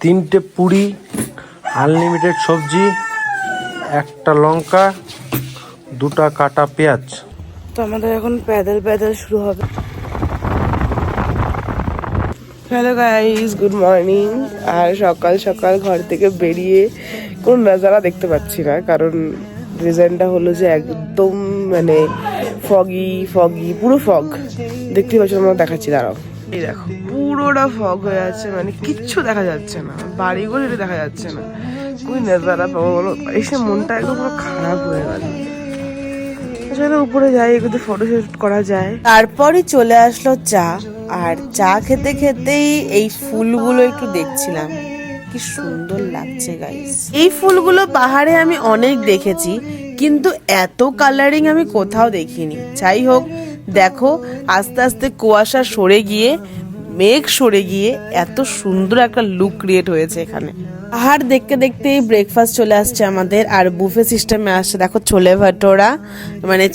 তিনটে পুরি, আনলিমিটেড সবজি, একটা লঙ্কা, দুটা কাটা পেঁয়াজ। তো আমাদের এখন প্যাদল শুরু হবে। Hello guys, good morning. আর সকাল সকাল ঘর থেকে বেরিয়ে কোন নাজারা দেখতে পাচ্ছি না, কারণ রিজনটা হলো যে একদম ফগি পুরো ফগ দেখতে পাচ্ছি। আমরা দেখাচ্ছি, দাঁড়াও। এই দেখো, পুরোটা ফগ হয়ে আছে, কিচ্ছু দেখা যাচ্ছে না, বাড়িঘর দেখা যাচ্ছে না। কোন নাজারা পাবো বলো? এসে মনটা একদম পুরো খারাপ হয়ে গেল। উপরে যাই, একটু ফটোশুট করা যায়। তারপরে চলে আসলো চা, আর চা খেতে খেতেই এই ফুলগুলো একটু দেখছিলাম, কি সুন্দর লাগছে গাইস। এই ফুলগুলো পাহাড়ে আমি অনেক দেখেছি, কিন্তু এত কালারিং আমি কোথাও দেখিনি। যাই হোক, দেখো আস্তে আস্তে কুয়াশা সরে গিয়ে, মেঘ সরে গিয়ে এত সুন্দর একটা লুক ক্রিয়েট হয়েছে এখানে। পাহাড় দেখতে দেখতেই ব্রেকফাস্ট চলে আসছে আমাদের, আর বুফে সিস্টেমে আসছে। দেখো ছোলে ভাটোরা,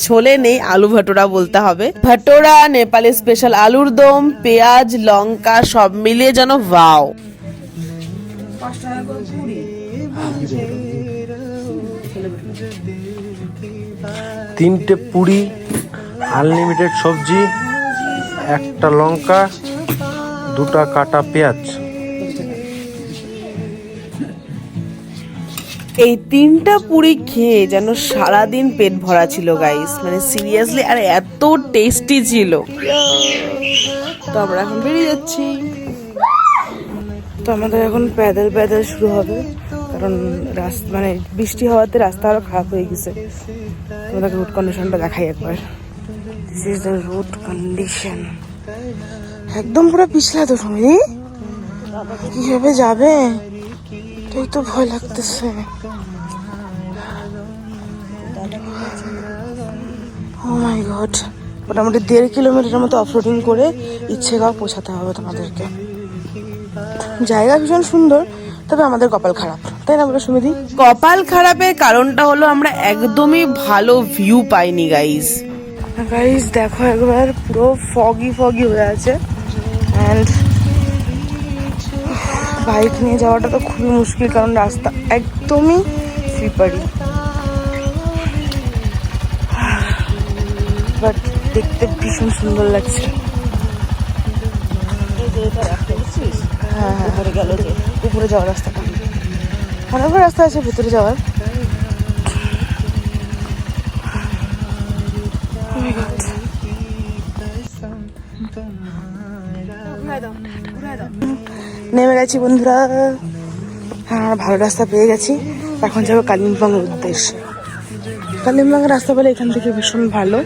ছোলে নেই, আলু ভাটোরা বলতে হবে। ভাটোরা, নেপালি স্পেশাল আলুর দম, পেঁয়াজ, লঙ্কা সব মিলিয়ে যেন ওয়াও। তিনটে পুরি, আনলিমিটেড সবজি, একটা লঙ্কা, দুটা কাটা পেঁয়াজ। এই তিনটা পুরি খেয়ে যেন সারাদিন পেট ভরা ছিল গাইস, সিরিয়াসলি, আর এত টেস্টি ছিল। তো আমরা এখন বেরিয়ে যাচ্ছি। তো আমাদের এখন প্যাদল শুরু হবে, কারণ রাস্তা বৃষ্টি হওয়াতে রাস্তা আরো খারাপ হয়ে গেছে। তোমাদেরকে রোড কন্ডিশনটা দেখাই একবার। This is the road condition. একদম পুরো পিছলা তো সময়, কিভাবে যাবে তাই তো ভয় লাগতেছে। ও মাই গড, মোটামুটি 1.5 কিলোমিটার মতো অফরোডিং করে ইচ্ছেগাঁও পৌঁছাতে হবে তোমাদেরকে। জায়গা ভীষণ সুন্দর, তবে আমাদের কপাল খারাপ, তাই না বলো সুমিদি? কপাল খারাপের কারণটা হলো আমরা একদমই ভালো ভিউ পাইনি গাইজ। দেখো একবার, পুরো ফগি হয়ে আছে, অ্যান্ড বাইক নিয়ে যাওয়াটা তো খুবই মুশকিল, কারণ রাস্তা একদমই স্লিপারি। বাট দেখতে ভীষণ সুন্দর লাগছে। হ্যাঁ, উপরে যাওয়ার রাস্তাটা, অনেকবার রাস্তা আছে ভেতরে যাওয়ার। নেমে গেছি বন্ধুরা, হ্যাঁ ভালো রাস্তা পেয়ে গেছি। এখন যাবো কালিম্পংয়ের উদ্দেশ্যে। কালিম্পংয়ের রাস্তা বলে এখান থেকে ভীষণ ভালো।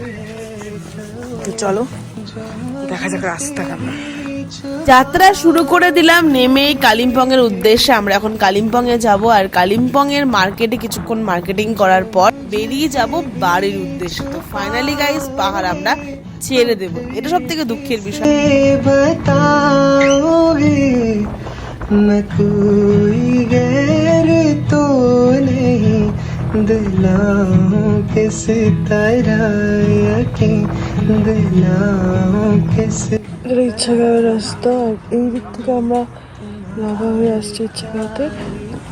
তো চলো দেখা যাক রাস্তা কেমন। যাত্রা শুরু করে দিলাম নেমেই কালিম্পংয়ের উদ্দেশ্যে। আমরা এখন কালিম্পংয়ে যাব, আর কালিম্পংয়ের মার্কেটে কিছুক্ষণ মার্কেটিং করার পর বেরিয়ে যাব বাড়ির উদ্দেশ্যে। তো ফাইনালি গাইস, পাহাড় আমরা ছেড়ে দেব, এটা সব থেকে দুঃখের বিষয়। ইচ্ছাগাঁওয়ের রাস্তা, এই দিক থেকে আমরা লাগা হয়ে আসছি ইচ্ছাগাঁওতে।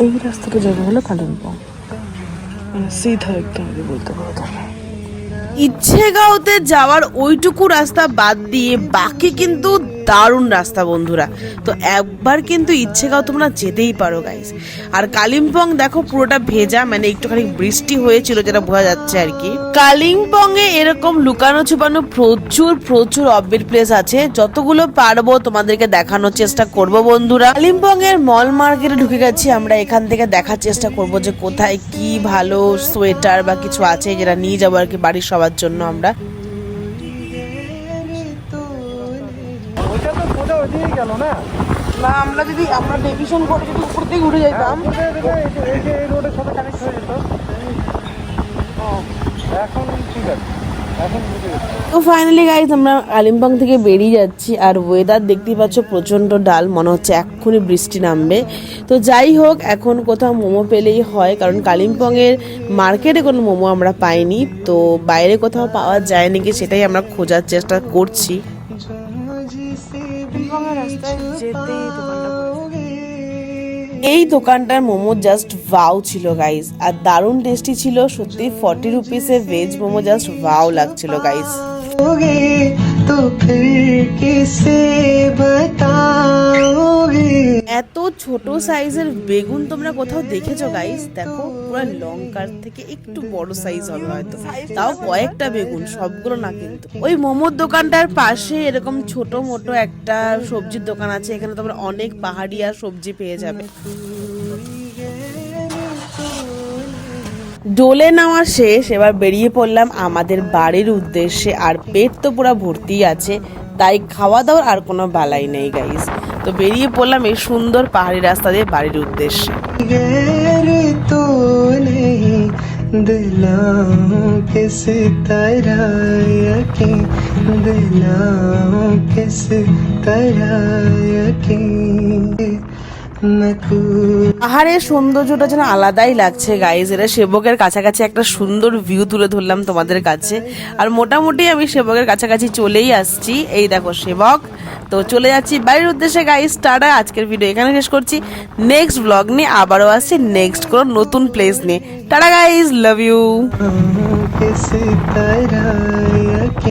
এই রাস্তাটা যাবে হলো কালিম্পং, সিধা একদম বলতে পারো। ইচ্ছেগাঁওতে যাওয়ার ওইটুকু রাস্তা বাদ দিয়ে বাকি কিন্তু দারুণ রাস্তা বন্ধুরা। তো একবার কিন্তু ইচ্ছেগাঁও তোমরা যেতেই পারো গাইস। আর কালিম্পং দেখো পুরোটা ভেজা, একটুখানি বৃষ্টি হয়েছিল যেটা বোঝা যাচ্ছে আর কি। কালিম্পং এ এরকম লুকানো ছুপানো প্রচুর অফবিট প্লেস আছে, যতগুলো পারবো তোমাদেরকে দেখানোর চেষ্টা করব বন্ধুরা। কালিম্পং এর মল মার্কেটে ঢুকে গেছি আমরা, এখান থেকে দেখার চেষ্টা করব যে কোথায় কি ভালো সোয়েটার বা কিছু আছে যেটা নিয়ে যাবো আর কি বাড়ির সবার জন্য আমরা। আমরা যদি ডেভিশন করে যদি উপর থেকে উঠে যাইতাম, তো ফাইনালি গাইস আমরা কালিম্পং থেকে বেরিয়ে যাচ্ছি। আর ওয়েদার দেখতেই পাচ্ছ প্রচন্ড ডাল, মনে হচ্ছে এক্ষুনি বৃষ্টি নামবে। তো যাই হোক, এখন কোথাও মোমো পেলেই হয়, কারণ কালিম্পং এর মার্কেটে কোনো মোমো আমরা পাইনি। তো বাইরে কোথাও পাওয়া যায় নাকি সেটাই আমরা খোঁজার চেষ্টা করছি। রাস্তায় যেতেই দোকানটা এই দোকানটার মোমো জাস্ট ওয়াও ছিল গাইস, আর দারুণ টেস্টি ছিল সত্যি। 40 রুপিসে ভেজ মোমো জাস্ট ওয়াও লাগছিল গাইস। तो फिर किसे बताओगे। এত ছোট সাইজের বেগুন তোমরা কোথাও দেখেছো গাইস? দেখো পুরো লঙ্কার থেকে একটু বড় সাইজ হবে হয়তো, তাও কয়েকটা বেগুন, সবগুলো না কিন্তু। ওই মোমোর দোকানটার পাশে এরকম ছোট মোটো একটা সবজির দোকান আছে, এখানে তোমরা অনেক পাহাড়ি আর সবজি পেয়ে যাবে। ডোলে নেওয়া শেষ, এবার বেরিয়ে পড়লাম আমাদের বাড়ির উদ্দেশ্যে। আর পেট তো পুরো ভর্তি আছে, তাই খাওয়া দাওয়ার আর কোনো বালাই নেই গাইস। তো বেরিয়ে পড়লাম এই সুন্দর পাহাড়ি রাস্তা দিয়ে বাড়ির উদ্দেশ্যে। गैर तो नहीं दिलाओं किस तरह यकीन, दिलाओं किस तरह यकीन मैं পাহাড়ের সৌন্দর্যটা যেন আলাদাই লাগছে গাইজ। এটা সেবকের কাছাকাছি একটা সুন্দর ভিউ তুলে ধরলাম তোমাদের কাছে। আর মোটামুটি আমি সেবকের কাছাকাছি চলেই আসছি, এই দেখো সেবক। তো চলে যাচ্ছি বাড়ির উদ্দেশ্যে গাইজ। টাটা, আজকের ভিডিও এখানে শেষ করছি। নেক্সট ব্লগ নিয়ে আবারও আসছি, নেক্সট কোনো নতুন প্লেস নিয়ে। Tata guys, love you. किस तरह यकीन।